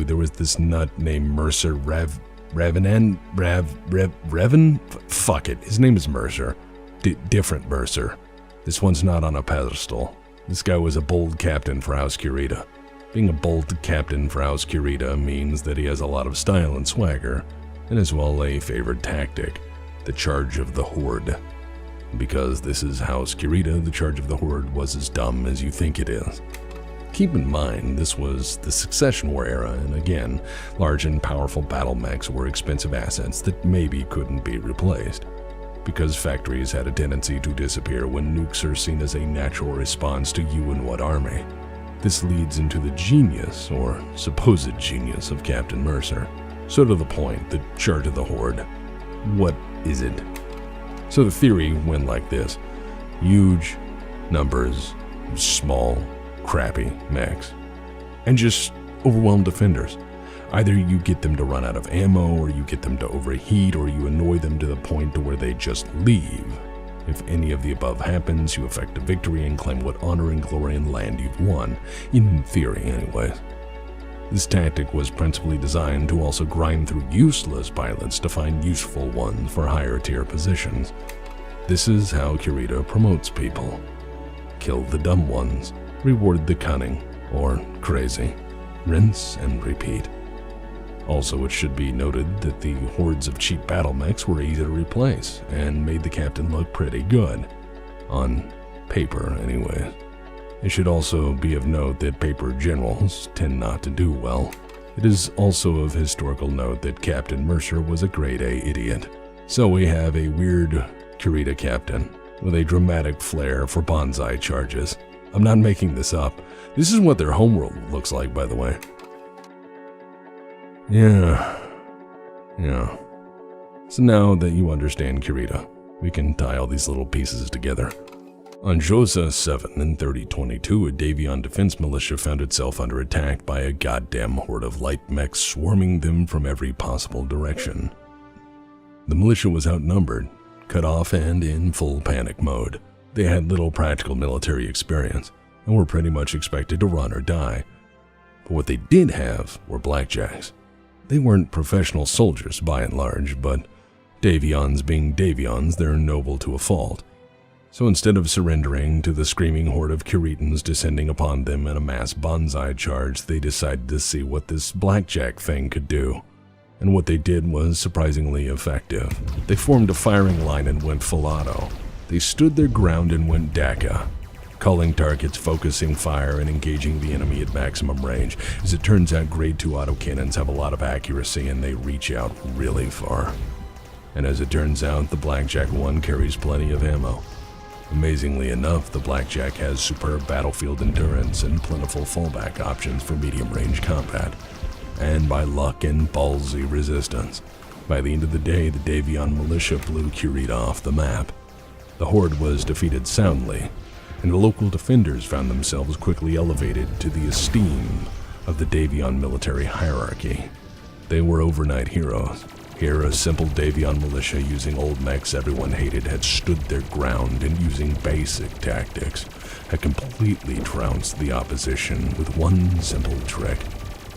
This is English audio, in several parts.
2, there was this nut named Mercer Revan? Fuck it, his name is Mercer. Different Mercer. This one's not on a pedestal. This guy was a bold captain for House Kurita. Being a bold captain for House Kurita means that he has a lot of style and swagger, and as well a favored tactic, the charge of the Horde. Because this is House Kurita, the charge of the Horde was as dumb as you think it is. Keep in mind, this was the Succession War era, and again, large and powerful battle mechs were expensive assets that maybe couldn't be replaced. Because factories had a tendency to disappear when nukes are seen as a natural response to you and what army. This leads into the genius, or supposed genius, of Captain Mercer. So to the point, the charge of the Horde. What is it? So the theory went like this. Huge numbers of small, crappy mechs, and just overwhelmed defenders. Either you get them to run out of ammo, or you get them to overheat, or you annoy them to the point to where they just leave. If any of the above happens, you effect a victory and claim what honor and glory and land you've won, in theory anyways. This tactic was principally designed to also grind through useless pilots to find useful ones for higher tier positions. This is how Kurita promotes people. Kill the dumb ones, reward the cunning, or crazy. Rinse and repeat. Also, it should be noted that the hordes of cheap battle mechs were easy to replace and made the captain look pretty good. On paper, anyway. It should also be of note that paper generals tend not to do well. It is also of historical note that Captain Mercer was a grade A idiot. So we have a weird Kurita captain with a dramatic flair for bonsai charges. I'm not making this up. This is what their homeworld looks like, by the way. Yeah. So now that you understand Kurita, we can tie all these little pieces together. On Xhosa VII in 3022, a Davion defense militia found itself under attack by a goddamn horde of light mechs swarming them from every possible direction. The militia was outnumbered, cut off, and in full panic mode. They had little practical military experience, and were pretty much expected to run or die. But what they did have were blackjacks. They weren't professional soldiers by and large, but Davions being Davions, they're noble to a fault. So instead of surrendering to the screaming horde of Kuritans descending upon them in a mass bonsai charge, they decided to see what this blackjack thing could do. And what they did was surprisingly effective. They formed a firing line and went full auto. They stood their ground and went Daka, culling targets, focusing fire, and engaging the enemy at maximum range. As it turns out, grade 2 autocannons have a lot of accuracy and they reach out really far. And as it turns out, the Blackjack 1 carries plenty of ammo. Amazingly enough, the Blackjack has superb battlefield endurance and plentiful fallback options for medium-range combat. And by luck and ballsy resistance, by the end of the day, the Davion militia blew Kurita off the map. The horde was defeated soundly, and the local defenders found themselves quickly elevated to the esteem of the Davion military hierarchy. They were overnight heroes. Here, a simple Davion militia using old mechs everyone hated had stood their ground and using basic tactics had completely trounced the opposition with one simple trick,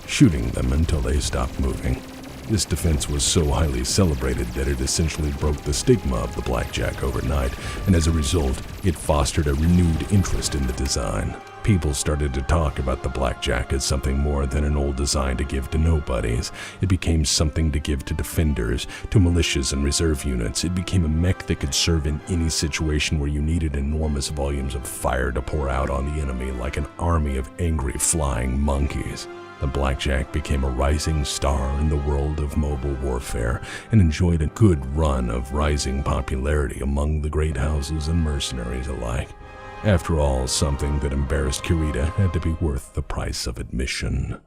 shooting them until they stopped moving. This defense was so highly celebrated that it essentially broke the stigma of the Blackjack overnight, and as a result, it fostered a renewed interest in the design. People started to talk about the Blackjack as something more than an old design to give to nobodies. It became something to give to defenders, to militias and reserve units. It became a mech that could serve in any situation where you needed enormous volumes of fire to pour out on the enemy like an army of angry flying monkeys. The Blackjack became a rising star in the world of mobile warfare and enjoyed a good run of rising popularity among the great houses and mercenaries alike. After all, something that embarrassed Kurita had to be worth the price of admission.